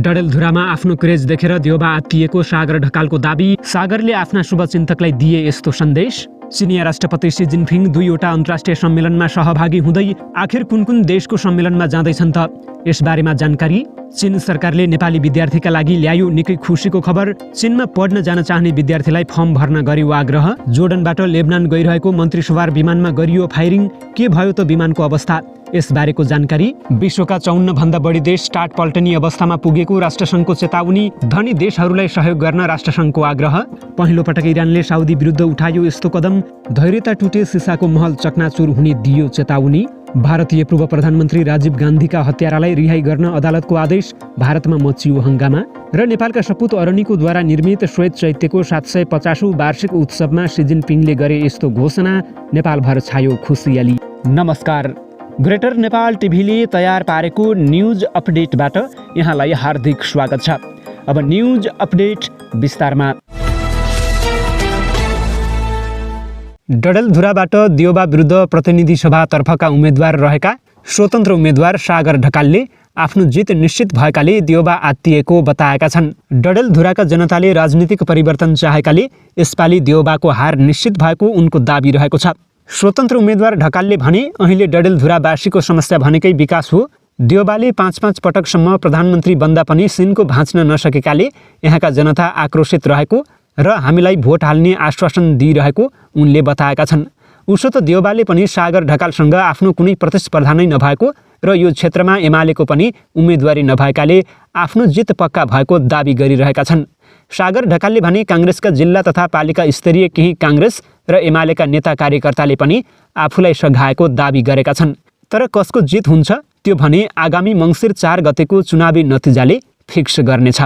डडेलधुरामा आफ्नो क्रेज देखेर देउबा आत्तिएको सागर ढकालको दाबी। सागरले आफ्ना शुभचिन्तकलाई दिए यस्तो सन्देश। चिनिया राष्ट्रपति सी जिनपिङ 2वटा अन्तर्राष्ट्रिय सम्मेलनमा सहभागी हुँदै आखिर कुन देशको सम्मेलनमा जाँदैछन् त? यसबारेमा जानकारी। चीन सरकारले नेपाली विद्यार्थीका लागि ल्यायो निकै खुसीको खबर। चीनमा पढ्न जान चाहने विद्यार्थीलाई फर्म भर्न गरियो आग्रह। जोर्डनबाट लेबनान गइरहेको मन्त्रीसवार विमानमा गरियो फायरिङ। के भयो त विमानको अवस्था? यसबारेको जानकारी। विश्वका 54 भन्दा बढी देश टाट पल्टनी अवस्थामा पुगेको राष्ट्रसङ्घको चेतावनी। धनी देशहरूलाई सहयोग गर्न राष्ट्रसङ्घको आग्रह। पहिलो पटक इरानले साउदी विरुद्ध उठायो यस्तो कदम। धैर्यता टुटे सिसाको महल चकनाचुर हुने दियो चेतावनी। भारतीय पूर्व प्रधानमन्त्री राजीव गान्धीका हत्यारालाई रिहाई गर्न अदालतको आदेश। भारतमा मचियो हङ्गामा। र नेपालका सपुत अरनिकोद्वारा निर्मित श्वेत चैत्यको 750औं वार्षिक उत्सवमा सी जिनपिङले गरे यस्तो घोषणा। नेपालभर छायो खुसियाली। नमस्कार। ग्रेटर नेपाल टिभीले तयार पारेको न्युज अपडेटबाट यहाँलाई हार्दिक स्वागत छ। अब न्युज अपडेट विस्तारमा। डडेलधुराबाट देउबा विरुद्ध प्रतिनिधि सभातर्फका उम्मेद्वार रहेका स्वतन्त्र उम्मेद्वार सागर ढकालले आफ्नो जित निश्चित भएकाले देउबा आत्तिएको बताएका छन्। डडेलधुराका जनताले राजनीतिक परिवर्तन चाहेकाले यसपालि देउबाको हार निश्चित भएको उनको दाबी रहेको छ। स्वतन्त्र उम्मेद्वार ढकालले भने अहिले डडेलधुरावासीको समस्या भनेकै विकास हो। देउबाले 5 पटकसम्म प्रधानमन्त्री बन्दा पनि सिनको भाँच्न नसकेकाले यहाँका जनता आक्रोशित रहेको र हामीलाई भोट हाल्ने आश्वासन दिइरहेको उनले बताएका छन्। उसो त देउबाले पनि सागर ढकालसँग आफ्नो कुनै प्रतिस्पर्धा नै नभएको र यो क्षेत्रमा एमालेको पनि उम्मेदवारी नभएकाले आफ्नो जित पक्का भएको दाबी गरिरहेका छन्। सागर ढकालले भने काङ्ग्रेसका जिल्ला तथा पालिका स्तरीय केही काङ्ग्रेस र एमालेका नेता कार्यकर्ताले पनि आफूलाई सघाएको दाबी गरेका छन्। तर कसको जित हुन्छ त्यो भने आगामी मङ्सिर 4 गतेको चुनावी नतिजाले फिक्स गर्नेछ।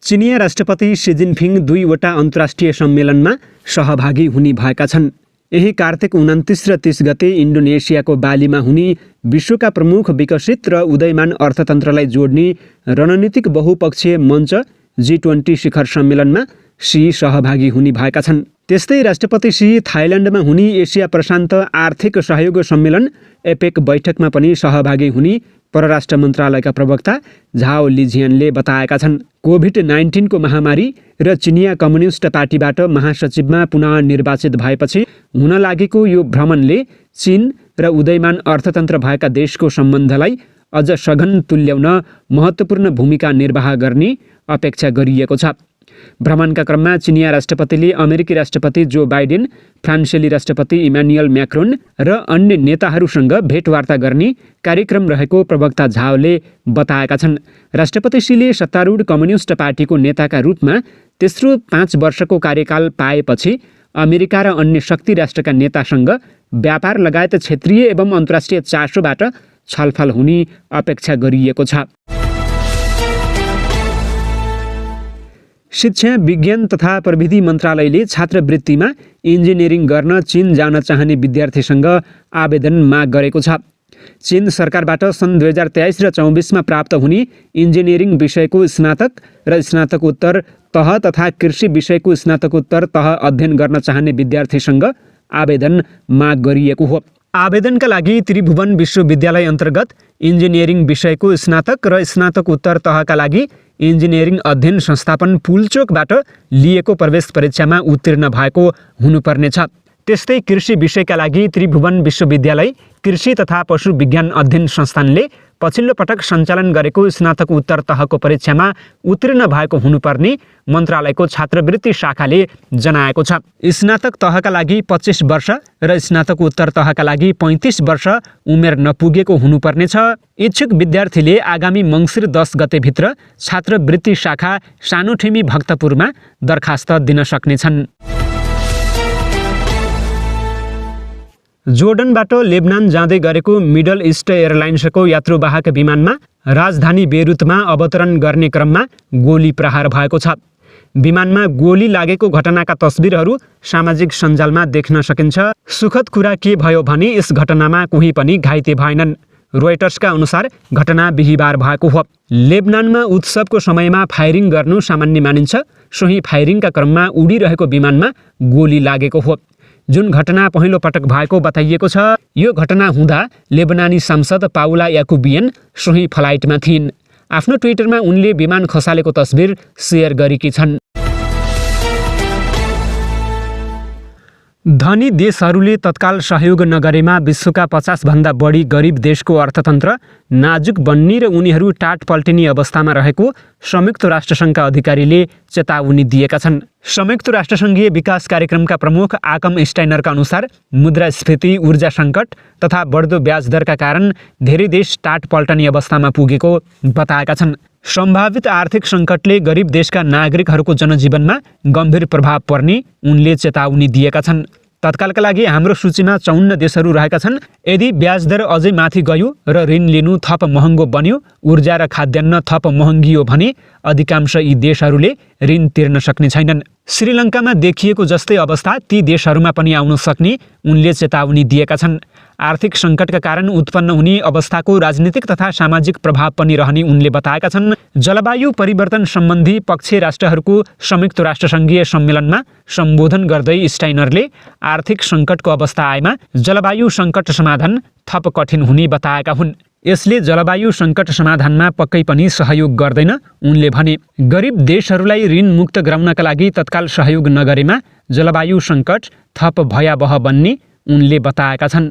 चिनिया राष्ट्रपति सी जिनपिङ 2वटा अन्तर्राष्ट्रिय सम्मेलनमा सहभागी हुने भएका छन्। यही कार्तिक 29 र 30 गते इन्डोनेसियाको बालीमा हुने विश्वका प्रमुख विकसित र उदयमान अर्थतन्त्रलाई जोड्ने रणनीतिक बहुपक्षीय मञ्च G20 शिखर सम्मेलनमा सी सहभागी हुने भएका छन्। त्यस्तै राष्ट्रपति सी थाइल्यान्डमा हुने एसिया प्रशान्त आर्थिक सहयोग सम्मेलन एपेक बैठकमा पनि सहभागी हुने परराष्ट्र मन्त्रालयका प्रवक्ता झाओ लिजियनले बताएका छन्। कोभिड-19 को महामारी र चिनिया कम्युनिस्ट पार्टीबाट महासचिवमा पुनः निर्वाचित भएपछि हुन लागेको यो भ्रमणले चीन र उदयमान अर्थतन्त्र भएका देशको सम्बन्धलाई अझ सघन तुल्याउन महत्त्वपूर्ण भूमिका निर्वाह गर्ने अपेक्षा गरिएको छ। भ्रमणका क्रममा चिनिया राष्ट्रपतिले अमेरिकी राष्ट्रपति जो बाइडेन, फ्रान्सेली राष्ट्रपति इमानुएल म्याक्रोन र अन्य नेताहरूसँग भेटवार्ता गर्ने कार्यक्रम रहेको प्रवक्ता झाओले बताएका छन्। राष्ट्रपति सीले सत्तारूढ कम्युनिस्ट पार्टीको नेताका रूपमा तेस्रो 5 वर्षको कार्यकाल पाएपछि अमेरिका र अन्य शक्ति राष्ट्रका नेतासँग व्यापार लगायत क्षेत्रीय एवं अन्तर्राष्ट्रिय चासोबाट छलफल हुने अपेक्षा गरिएको छ। शिक्षा, विज्ञान तथा प्रविधि मन्त्रालयले छात्रवृत्तिमा इन्जिनियरिङ गर्न चीन जान चाहने विद्यार्थीसँग आवेदन माग गरेको छ। चीन सरकारबाट सन् 2023 र 24मा प्राप्त हुने इन्जिनियरिङ विषयको स्नातक र स्नातकोत्तर तह तथा कृषि विषयको स्नातकोत्तर तह अध्ययन गर्न चाहने विद्यार्थीसँग आवेदन माग गरिएको हो। आवेदनका लागि त्रिभुवन विश्वविद्यालय अन्तर्गत इन्जिनियरिङ विषयको स्नातक र स्नातकोत्तर तहका लागि इन्जिनियरिङ अध्ययन संस्थापन पुलचोकबाट लिएको प्रवेश परीक्षामा उत्तीर्ण भएको हुनुपर्नेछ। त्यस्तै कृषि विषयका लागि त्रिभुवन विश्वविद्यालय कृषि तथा पशु विज्ञान अध्ययन संस्थानले पछिल्लो पटक सञ्चालन गरेको स्नातकोत्तर तहको परीक्षामा उत्तीर्ण भएको हुनुपर्ने मन्त्रालयको छात्रवृत्ति शाखाले जनाएको छ। स्नातक तहका लागि 25 वर्ष र स्नातकोत्तर तहका लागि 35 वर्ष उमेर नपुगेको हुनुपर्नेछ। इच्छुक विद्यार्थीले आगामी मङ्सिर 10 गतेभित्र छात्रवृत्ति शाखा सानोठेमी भक्तपुरमा दरखास्त दिन सक्नेछन्। जोर्डनबाट लेबनान जाँदै गरेको मिडल इस्ट एयरलाइन्सको यात्रुवाहक विमानमा राजधानी बेरुतमा अवतरण गर्ने क्रममा गोली प्रहार भएको छ। विमानमा गोली लागेको घटनाका तस्बिरहरू सामाजिक सञ्जालमा देख्न सकिन्छ। सुखद कुरा के भयो भने यस घटनामा कोही पनि घाइते भएनन्। रोयटर्सका अनुसार घटना बिहीबार भएको हो। लेबनानमा उत्सवको समयमा फायरिङ गर्नु सामान्य मानिन्छ। सोही फायरिङका क्रममा उडिरहेको विमानमा गोली लागेको हो। जुन घटना पहिलो पटक भएको बताइएको छ। यो घटना हुँदा लेबनानी सांसद पाउला याकुबियन सोही फ्लाइटमा थिइन्। आफ्नो ट्विटरमा उनले विमान खसालेको तस्बिर सेयर गरेकी छन्। धनी देशहरूले तत्काल सहयोग नगरेमा विश्वका 50 भन्दा बढी गरिब देशको अर्थतन्त्र नाजुक बन्ने र उनीहरू टाट पल्टिने अवस्थामा रहेको संयुक्त राष्ट्रसङ्घका अधिकारीले चेतावनी दिएका छन्। संयुक्त राष्ट्रसङ्घीय विकास कार्यक्रमका प्रमुख आकम स्टाइनरका अनुसार मुद्रास्फीति, ऊर्जा सङ्कट तथा बढ्दो ब्याज दरका कारण धेरै देश टाट पल्टने अवस्थामा पुगेको बताएका छन्। सम्भावित आर्थिक सङ्कटले गरिब देशका नागरिकहरूको जनजीवनमा गम्भीर प्रभाव पर्ने उनले चेतावनी दिएका छन्। तत्कालका लागि हाम्रो सूचीमा 54 देशहरू रहेका छन्। यदि ब्याज दर अझै माथि गयो र ऋण लिनु थप महँगो बन्यो, ऊर्जा र खाद्यान्न थप महँगियो भने अधिकांश यी देशहरूले ऋण तिर्न सक्ने छैनन्। श्रीलङ्कामा देखिएको जस्तै अवस्था ती देशहरूमा पनि आउन सक्ने उनले चेतावनी दिएका छन्। आर्थिक सङ्कटका कारण उत्पन्न हुने अवस्थाको राजनीतिक तथा सामाजिक प्रभाव पनि रहने उनले बताएका छन्। जलवायु परिवर्तन सम्बन्धी पक्षीय राष्ट्रहरूको संयुक्त राष्ट्रसङ्घीय सम्मेलनमा सम्बोधन गर्दै स्टाइनरले आर्थिक सङ्कटको अवस्था आएमा जलवायु सङ्कट समाधान थप कठिन हुने बताएका हुन्। यसले जलवायु सङ्कट समाधानमा पक्कै पनि सहयोग गर्दैन उनले भने। गरिब देशहरूलाई ऋण मुक्त गराउनका लागि तत्काल सहयोग नगरेमा जलवायु सङ्कट थप भयावह बन्ने उनले बताएका छन्।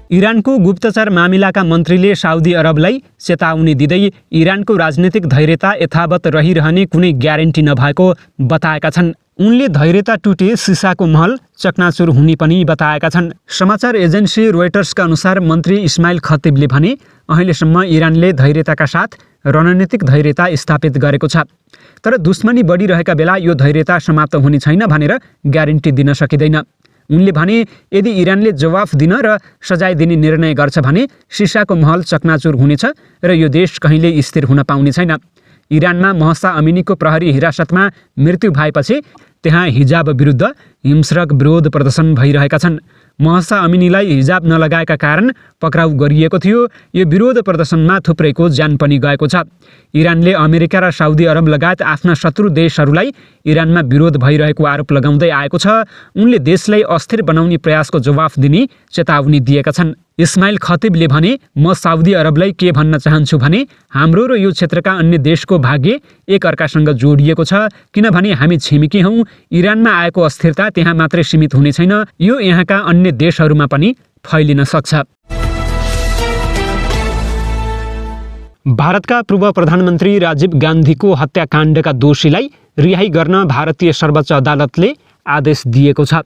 इरानको गुप्तचर मामिलाका मन्त्रीले साउदी अरबलाई चेतावनी दिँदै इरानको राजनीतिक धैर्यता यथावत रहिरहने कुनै ग्यारेन्टी नभएको बताएका छन्। उनले धैर्यता टुटे सिसाको महल चकनाचुर हुने पनि बताएका छन्। समाचार एजेन्सी रोयटर्सका अनुसार मन्त्री इस्माइल खतिबले भने अहिलेसम्म इरानले धैर्यताका साथ रणनीतिक धैर्यता स्थापित गरेको छ, तर दुश्मनी बढिरहेका बेला यो धैर्यता समाप्त हुने छैन भनेर ग्यारेन्टी दिन सकिँदैन। उनले भने यदि इरानले जवाफ दिन र सजाय दिने निर्णय गर्छ भने सिसाको महल चकनाचुर हुनेछ र यो देश कहिले स्थिर हुन पाउने छैन। इरानमा महसा अमिनीको प्रहरी हिरासतमा मृत्यु भएपछि त्यहाँ हिजाब विरुद्ध हिंस्रक विरोध प्रदर्शन भइरहेका छन्। महसा अमिनीलाई हिजाब नलगाएका कारण पक्राउ गरिएको थियो। यो विरोध प्रदर्शनमा थुप्रैको ज्यान पनि गएको छ। इरानले अमेरिका र साउदी अरब लगायत आफ्ना शत्रु देशहरूलाई इरानमा विरोध भइरहेको आरोप लगाउँदै आएको छ। उनले देशलाई अस्थिर बनाउने प्रयासको जवाफ दिने चेतावनी दिएका छन्। इस्माइल खतिबले भने म साउदी अरबलाई के भन्न चाहन्छु भने हाम्रो र यो क्षेत्रका अन्य देशको भाग्य एक अर्कासँग जोडिएको छ, किनभने हामी छिमेकी हौँ। इरानमा आएको अस्थिरता त्यहाँ मात्रै सीमित हुने छैन, यो यहाँका अन्य देशहरूमा पनि फैलिन सक्छ। भारतका पूर्व प्रधानमन्त्री राजीव गान्धीको हत्याकाण्डका दोषीलाई रिहाई गर्न भारतीय सर्वोच्च अदालतले आदेश दिएको छ।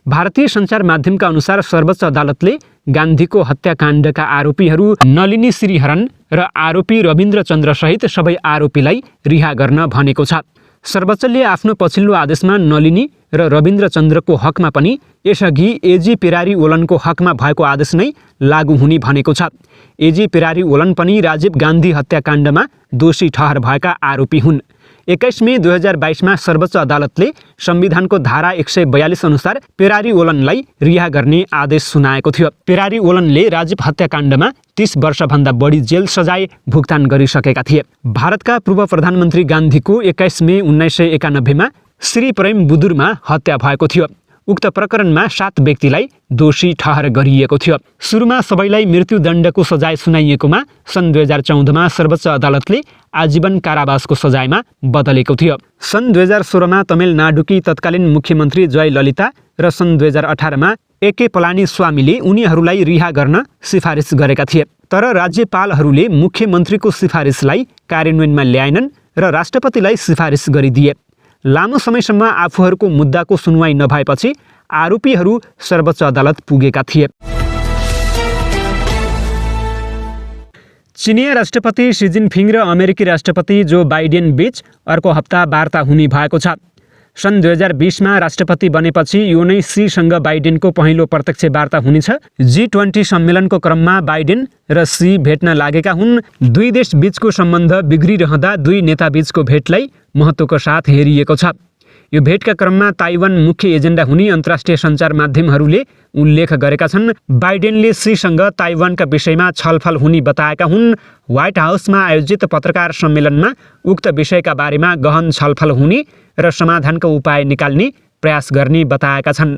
भारतीय सञ्चार माध्यमका अनुसार सर्वोच्च अदालतले गान्धीको हत्याकाण्डका आरोपीहरू नलिनी श्रीहरन र आरोपी रविन्द्र चन्द्र सहित सबै आरोपीलाई रिहा गर्न भनेको छ। सर्वोच्चले आफ्नो पछिल्लो आदेशमा नलिनी र रविन्द्र चन्द्रको हकमा पनि यसअघि एजी पेरारी ओलनको हकमा भएको आदेश नै लागू हुने भनेको छ। एजी पेरारी ओलन पनि राजीव गान्धी हत्याकाण्डमा दोषी ठहर भएका आरोपी हुन्। 21 मे 2022 सर्वोच्च अदालतले संविधानको धारा 142 अनुसार पेरारी ओलनलाई रिहा गर्ने आदेश सुनाएको थियो। पेरारी ओलनले राजीव हत्याकाण्डमा 30 वर्षभन्दा बढी जेल सजाय भुक्तान गरिसकेका थिए। भारतका पूर्व प्रधानमन्त्री गान्धीको 21 मे 1991 श्री प्रेम बुदुरमा हत्या भएको थियो। उक्त प्रकरणमा 7 व्यक्तिलाई दोषी ठहर गरिएको थियो। सुरुमा सबैलाई मृत्युदण्डको सजाय सुनाइएकोमा सन् 2014 सर्वोच्च अदालतले आजीवन कारावासको सजायमा बदलेको थियो। सन् 2016 तमिलनाडुकी तत्कालीन मुख्यमन्त्री जयललिता र सन् 2018 एके पलानीस्वामीले उनीहरूलाई रिहा गर्न सिफारिस गरेका थिए, तर राज्यपालहरूले मुख्यमन्त्रीको सिफारिसलाई कार्यान्वयनमा ल्याएनन् र राष्ट्रपतिलाई सिफारिस गरिदिए। लामो समयसम्म आफूहरूको मुद्दाको सुनवाई नभएपछि आरोपीहरू सर्वोच्च अदालत पुगेका थिए। चिनिया राष्ट्रपति सी जिनपिङ र अमेरिकी राष्ट्रपति जो बाइडेन बीच अर्को हप्ता वार्ता हुने भएको छ। सन् 2020 राष्ट्रपति बनेपछि यो नै सीसँग बाइडेनको पहिलो प्रत्यक्ष वार्ता हुनेछ। G20 सम्मेलनको क्रममा बाइडेन र सी भेट्न लागेका हुन्। दुई देश बीचको सम्बन्ध बिग्रिरहँदा दुई नेता बीचको भेटलाई महत्त्वको साथ हेरिएको छ। यो भेटका क्रममा ताइवान मुख्य एजेन्डा हुने अन्तर्राष्ट्रिय सञ्चार माध्यमहरूले उल्लेख गरेका छन्। बाइडेनले सीसँग ताइवानका विषयमा छलफल हुने बताएका हुन्। व्हाइट हाउसमा आयोजित पत्रकार सम्मेलनमा उक्त विषयका बारेमा गहन छलफल हुने र समाधानका उपाय निकाल्ने प्रयास गर्ने बताएका छन्।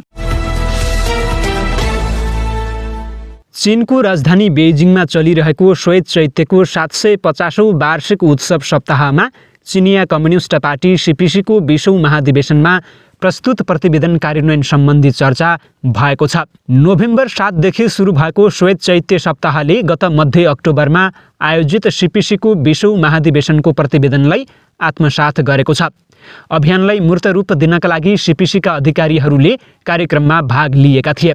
चीनको राजधानी बेइजिङमा चलिरहेको श्वेत चैत्यको 750औं वार्षिक उत्सव सप्ताहमा चिनिया कम्युनिस्ट पार्टी सीपीसीको 20औं महाधिवेशनमा प्रस्तुत प्रतिवेदन कार्यान्वयन सम्बन्धी चर्चा भएको छ। नोभेम्बर 7 देखि सुरु भएको श्वेत चैत्य सप्ताहले गत मध्य अक्टोबरमा आयोजित सीपीसीको 20औं महाधिवेशनको प्रतिवेदनलाई आत्मसात गरेको छ। अभियानलाई मूर्त रूप दिनका लागि सीपीसीका अधिकारीहरूले कार्यक्रममा भाग लिएका थिए।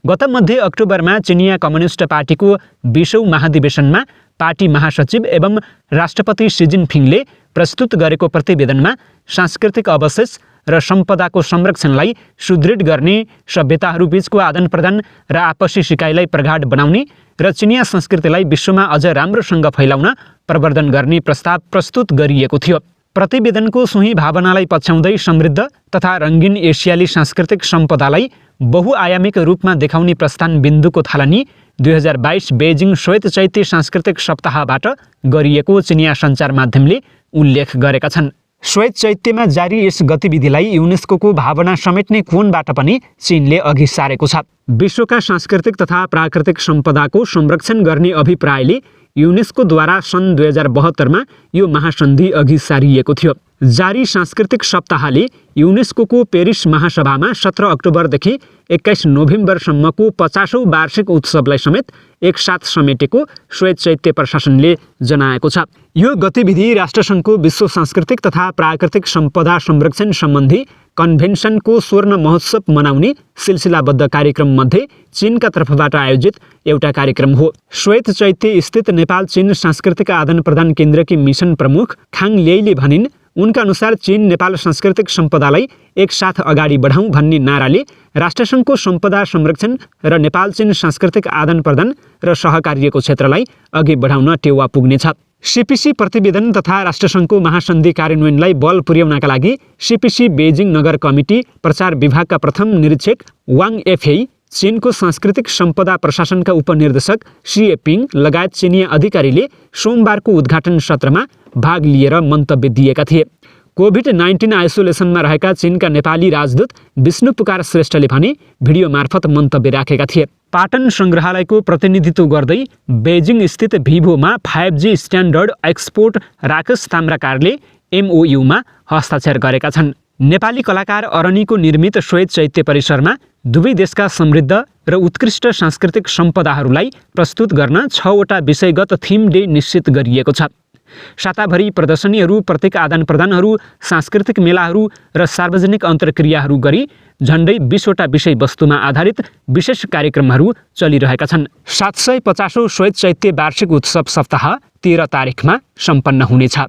गत मध्य अक्टोबरमा चिनिया कम्युनिस्ट पार्टीको 20औं महाधिवेशनमा पार्टी महासचिव एवं राष्ट्रपति सी जिनपिङले प्रस्तुत गरेको प्रतिवेदनमा सांस्कृतिक अवशेष र सम्पदाको संरक्षणलाई सुदृढ गर्ने, सभ्यताहरूबीचको आदान-प्रदान र आपसी सिकाइलाई प्रगाढ बनाउने र चिनिया संस्कृतिलाई विश्वमा अझ राम्रोसँग फैलाउन प्रवर्धन गर्ने प्रस्ताव प्रस्तुत गरिएको थियो। प्रतिवेदनको सोही भावनालाई पछ्याउँदै समृद्ध तथा रङ्गीन एसियाली सांस्कृतिक सम्पदालाई बहुआयामिक रूपमा देखाउने प्रस्थान बिन्दुको थालनी 2022 बेइजिङ श्वेत चैत्य सांस्कृतिक सप्ताहबाट गरिएको चिनिया सञ्चार माध्यमले उल्लेख गरेका छन्। श्वेत चैत्यमा जारी यस गतिविधिलाई युनेस्कोको भावना समेट्ने कोणबाट पनि चीनले अघि सारेको छ। विश्वका सांस्कृतिक तथा प्राकृतिक सम्पदाको संरक्षण गर्ने अभिप्रायले युनेस्कोद्वारा सन् 2072 मा यो महासन्धि अघि सारिएको थियो। जारी सांस्कृतिक सप्ताहले युनेस्कोको पेरिस महासभामा 17 अक्टोबरदेखि 21 नोभेम्बरसम्मको 50औं वार्षिक उत्सवलाई समेत एकसाथ समेटेको श्वेत चैत्य प्रशासनले जनाएको छ। यो गतिविधि राष्ट्रसङ्घको विश्व सांस्कृतिक तथा प्राकृतिक सम्पदा संरक्षण सम्बन्धी कन्भेन्सनको स्वर्ण महोत्सव मनाउने सिलसिलाबद्ध कार्यक्रममध्ये चीनका तर्फबाट आयोजित एउटा कार्यक्रम हो। श्वेत चैत्य स्थित नेपाल चीन सांस्कृतिक आदान-प्रदान केन्द्रकी मिसन प्रमुख खाङ लेईले भनिन्, उनका अनुसार चीन नेपाल सांस्कृतिक सम्पदालाई एकसाथ अगाडि बढाउँ भन्ने नाराले राष्ट्रसङ्घको सम्पदा संरक्षण र नेपाल चीन सांस्कृतिक आदान-प्रदान र सहकार्यको क्षेत्रलाई अघि बढाउन टेवा पुग्नेछ। सीपीसी प्रतिवेदन तथा राष्ट्रसङ्घको महासन्धि कार्यान्वयनलाई बल पुर्याउनका लागि सीपीसी बेइजिङ नगर कमिटी प्रचार विभागका प्रथम निरीक्षक वाङ एफेई, चीनको सांस्कृतिक सम्पदा प्रशासनका उपनिर्देशक सिए पिङ लगायत चिनिया अधिकारीले सोमबारको उद्घाटन सत्रमा भाग लिएर मन्तव्य दिएका थिए। कोभिड-19 आइसोलेसनमा रहेका चीनका नेपाली राजदूत विष्णु पुकार श्रेष्ठले भने भिडियो मार्फत मन्तव्य राखेका थिए। पाटन सङ्ग्रहालयको प्रतिनिधित्व गर्दै बेइजिङ स्थित भिभोमा 5G स्ट्यान्डर्ड एक्सपोर्ट राकेश ताम्राकारले MOUमा हस्ताक्षर गरेका छन्। नेपाली कलाकार अरनीको निर्मित श्वेत चैत्य परिसरमा दुवै देशका समृद्ध र उत्कृष्ट सांस्कृतिक सम्पदाहरूलाई प्रस्तुत गर्न 6वटा विषयगत थीम डे निश्चित गरिएको छ। साताभरि प्रदर्शनीहरू, प्रत्येक आदान-प्रदानहरू, सांस्कृतिक मेलाहरू र सार्वजनिक अन्तर्क्रियाहरू गरी झन्डै 20वटा विषयवस्तुमा आधारित विशेष कार्यक्रमहरू चलिरहेका छन्। 750औं श्वेत चैत्य वार्षिक उत्सव सप्ताह 13 तारिखमा सम्पन्न हुनेछ।